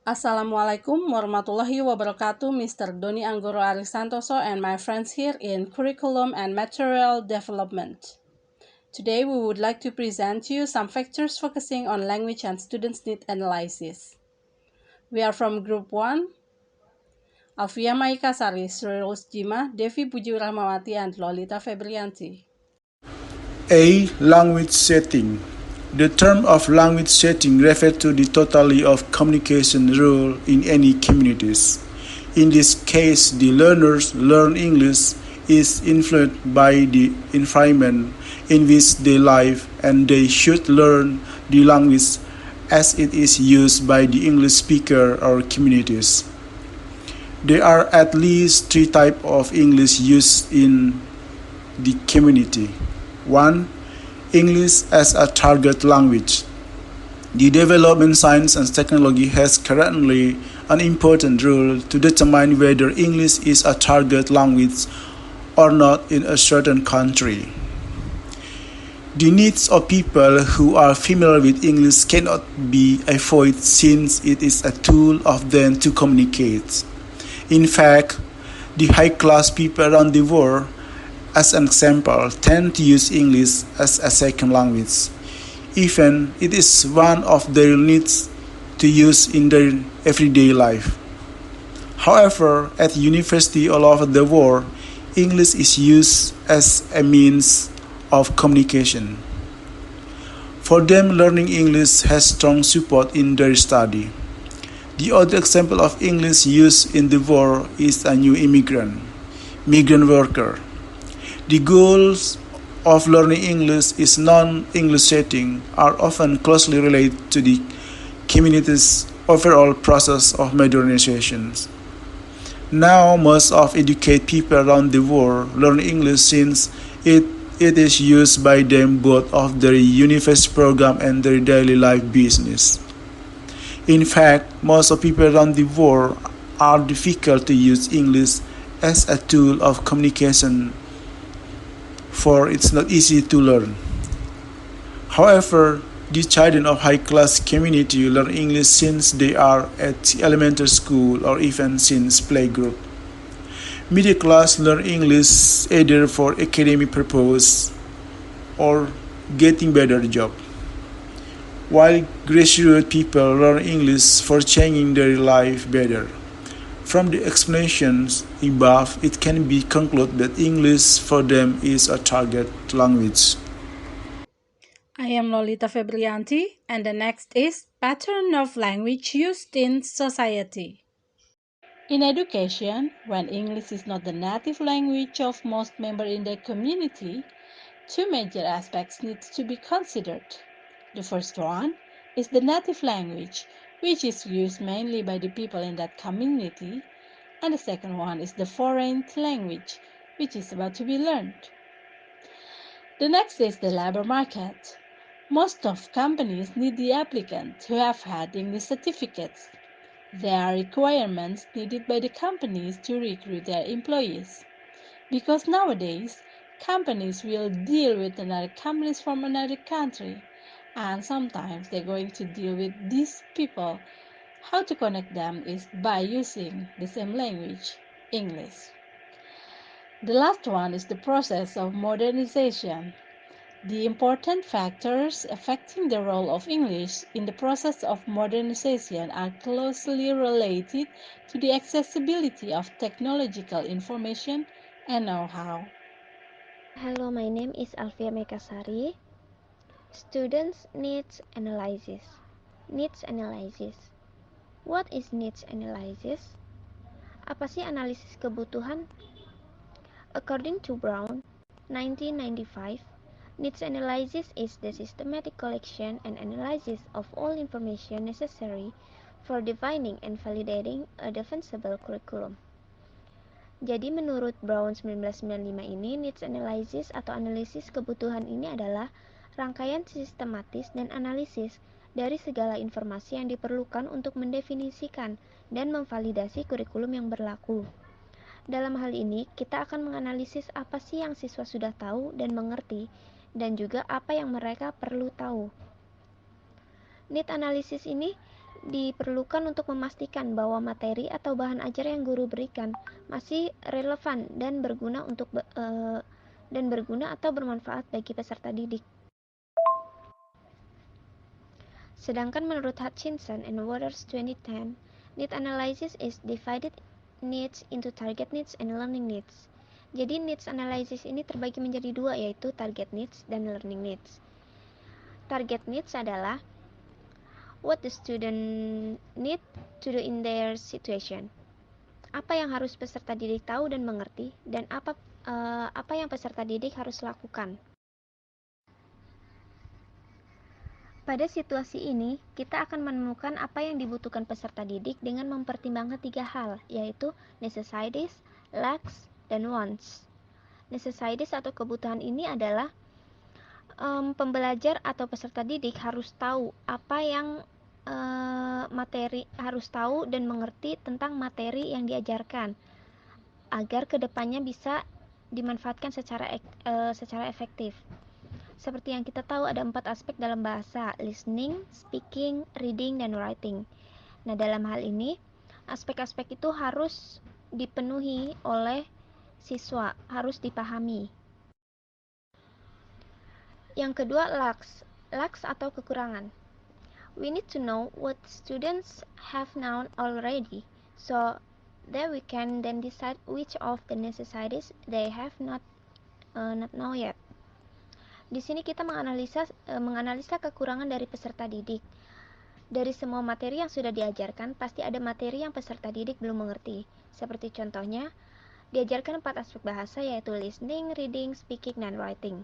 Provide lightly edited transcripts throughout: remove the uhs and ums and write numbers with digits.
Assalamualaikum warahmatullahi wabarakatuh, Mr. Doni Anggoro Arisantoso and my friends here in Curriculum and Material Development. Today we would like to present you some factors focusing on language and students' need analysis. We are from Group 1, Alfia Maika Sari, Srirus Jima, Devi Puji Rahmawati, and Lolita Febrianti. A. Language setting. The term of language setting refers to the totality of communication rule in any communities. In this case, the learners learn English is influenced by the environment in which they live, and they should learn the language as it is used by the English speaker or communities. There are at least three types of English used in the community. 1. English as a target language. The development science and technology has currently an important role to determine whether English is a target language or not in a certain country. The needs of people who are familiar with English cannot be avoided since it is a tool of them to communicate. In fact, the high-class people around the world, as an example, tend to use English as a second language. Even it is one of their needs to use in their everyday life. However, at university all over the world, English is used as a means of communication. For them, learning English has strong support in their study. The other example of English used in the world is a new migrant worker. The goals of learning English in non-English setting are often closely related to the community's overall process of modernization. Now, most of educated people around the world learn English since it is used by them both of their university program and their daily life business. In fact, most of people around the world are difficult to use English as a tool of communication, for it's not easy to learn. However, the children of high-class community learn English since they are at elementary school or even since playgroup. Middle class learn English either for academic purpose or getting better job, while graduate people learn English for changing their life better. From the explanations above, it can be concluded that English for them is a target language. I am Lolita Febrianti, and the next is Pattern of Language Used in Society. In education, when English is not the native language of most members in the community, two major aspects need to be considered. The first one is the native language, which is used mainly by the people in that community, and the second one is the foreign language, which is about to be learned. The next is the labor market. Most of companies need the applicant who have had English certificates. There are requirements needed by the companies to recruit their employees. Because nowadays, companies will deal with another companies from another country, and sometimes they're going to deal with these people. How to connect them is by using the same language, English. The last one is the process of modernization. The important factors affecting the role of English in the process of modernization are closely related to the accessibility of technological information and know-how. Hello, my name is Alfia Mekasari. Students needs analysis. Needs analysis. What is needs analysis? Apa sih analisis kebutuhan? According to Brown, 1995, needs analysis is the systematic collection and analysis of all information necessary for defining and validating a defensible curriculum. Jadi menurut Brown 1995 ini, needs analysis atau analisis kebutuhan ini adalah rangkaian sistematis dan analisis dari segala informasi yang diperlukan untuk mendefinisikan dan memvalidasi kurikulum yang berlaku. Dalam hal ini, kita akan menganalisis apa sih yang siswa sudah tahu dan mengerti, dan juga apa yang mereka perlu tahu. Need analysis ini diperlukan untuk memastikan bahwa materi atau bahan ajar yang guru berikan masih relevan dan berguna atau bermanfaat bagi peserta didik. Sedangkan menurut Hutchinson and Waters 2010, need analysis is divided needs into target needs and learning needs. Jadi needs analysis ini terbagi menjadi dua, yaitu target needs dan learning needs. Target needs adalah what the student need to do in their situation. Apa yang harus peserta didik tahu dan mengerti, dan apa yang peserta didik harus lakukan. Pada situasi ini, kita akan menemukan apa yang dibutuhkan peserta didik dengan mempertimbangkan 3 hal, yaitu necessities, lacks, dan wants. Necessities atau kebutuhan ini adalah pembelajar atau peserta didik harus tahu apa yang harus tahu dan mengerti tentang materi yang diajarkan agar kedepannya bisa dimanfaatkan secara efektif. Seperti yang kita tahu, ada 4 aspek dalam bahasa: listening, speaking, reading, dan writing. Nah, dalam hal ini aspek-aspek itu harus dipenuhi oleh siswa, harus dipahami. Yang kedua, lacks atau kekurangan. We need to know what students have known already, so that we can then decide which of the necessities they have not know yet. Di sini kita menganalisa kekurangan dari peserta didik. Dari semua materi yang sudah diajarkan, pasti ada materi yang peserta didik belum mengerti. Seperti contohnya, diajarkan 4 aspek bahasa, yaitu listening, reading, speaking, dan writing.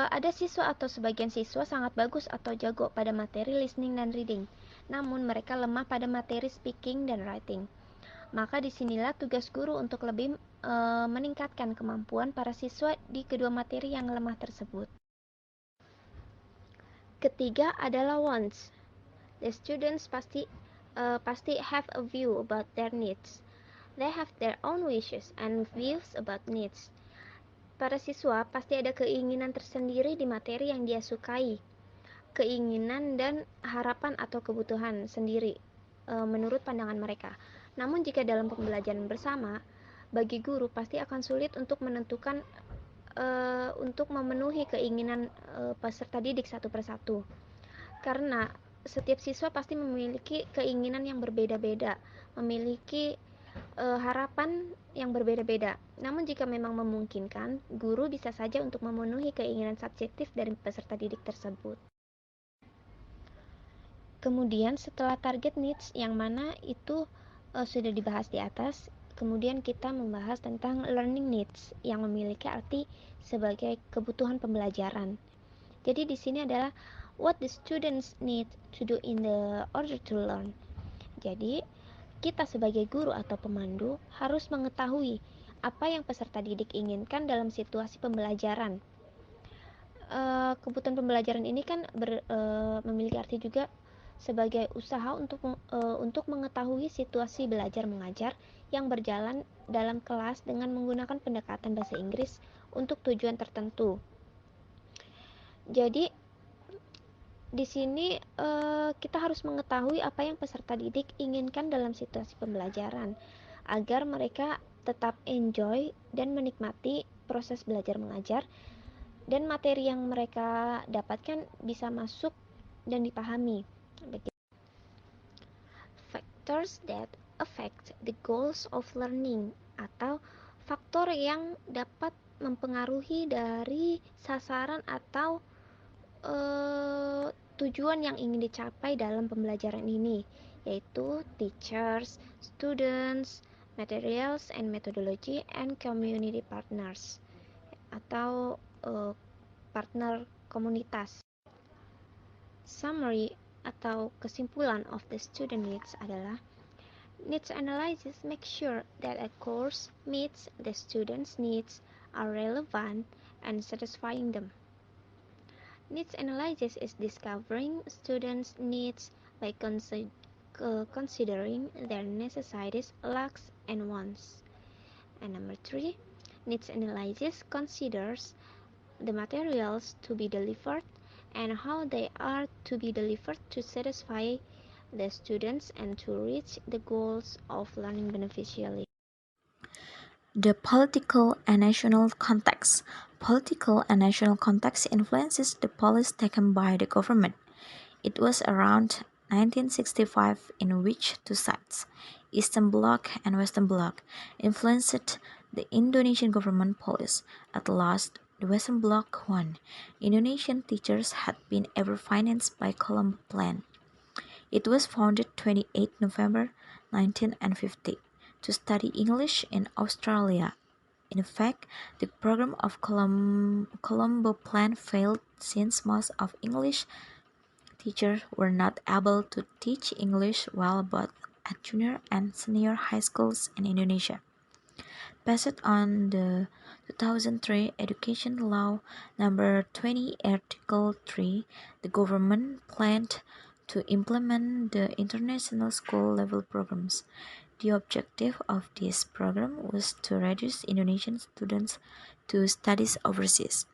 Ada siswa atau sebagian siswa sangat bagus atau jago pada materi listening dan reading, namun mereka lemah pada materi speaking dan writing. Maka disinilah tugas guru untuk lebih meningkatkan kemampuan para siswa di kedua materi yang lemah tersebut. Ketiga adalah wants. The students pasti have a view about their needs. They have their own wishes and views about needs. Para siswa pasti ada keinginan tersendiri di materi yang dia sukai, keinginan dan harapan atau kebutuhan sendiri menurut pandangan mereka. Namun jika dalam pembelajaran bersama, bagi guru pasti akan sulit untuk menentukan untuk memenuhi keinginan peserta didik satu persatu, karena setiap siswa pasti memiliki keinginan yang berbeda-beda, memiliki harapan yang berbeda-beda. Namun jika memang memungkinkan, guru bisa saja untuk memenuhi keinginan subjektif dari peserta didik tersebut. Kemudian setelah target needs, yang mana itu sudah dibahas di atas, kemudian kita membahas tentang learning needs yang memiliki arti sebagai kebutuhan pembelajaran. Jadi di sini adalah what the students need to do in the order to learn. Jadi kita sebagai guru atau pemandu harus mengetahui apa yang peserta didik inginkan dalam situasi pembelajaran. Kebutuhan pembelajaran ini kan memiliki arti juga sebagai usaha untuk mengetahui situasi belajar mengajar yang berjalan dalam kelas dengan menggunakan pendekatan bahasa Inggris untuk tujuan tertentu. Jadi di sini kita harus mengetahui apa yang peserta didik inginkan dalam situasi pembelajaran agar mereka tetap enjoy dan menikmati proses belajar mengajar dan materi yang mereka dapatkan bisa masuk dan dipahami. Factors that affect the goals of learning, atau faktor yang dapat mempengaruhi dari sasaran atau tujuan yang ingin dicapai dalam pembelajaran ini, yaitu teachers, students, materials and methodology, and community partners, atau partner komunitas. Summary atau kesimpulan of the student needs adalah needs analysis make sure that a course meets the students' needs, are relevant, and satisfying them. Needs analysis is discovering students' needs by considering their necessities, lacks, and wants. And number 3, needs analysis considers the materials to be delivered and how they are to be delivered to satisfy the students and to reach the goals of learning beneficially. The political and national context. Political and national context influences the policies taken by the government. It was around 1965 in which two sides, Eastern Bloc and Western Bloc, influenced the Indonesian government policy. At last, the Western Bloc won. Indonesian teachers had been ever financed by Colombo Plan. It was founded 28 November 1950 to study English in Australia. In fact, the program of Colombo Plan failed since most of English teachers were not able to teach English well both at junior and senior high schools in Indonesia. Based on the 2003 Education Law Number 20, Article 3, the government planned to implement the international school level programs. The objective of this program was to reduce Indonesian students to studies overseas.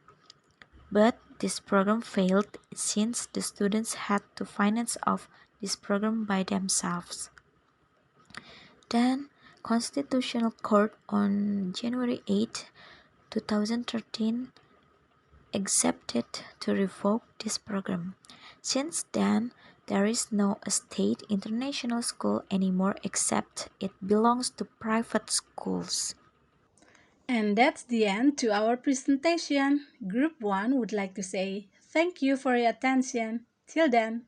But this program failed since the students had to finance off this program by themselves. Then, Constitutional Court on January 8, 2013 accepted to revoke this program. Since then, there is no state international school anymore except it belongs to private schools. And that's the end to our presentation. Group 1 would like to say thank you for your attention. Till then.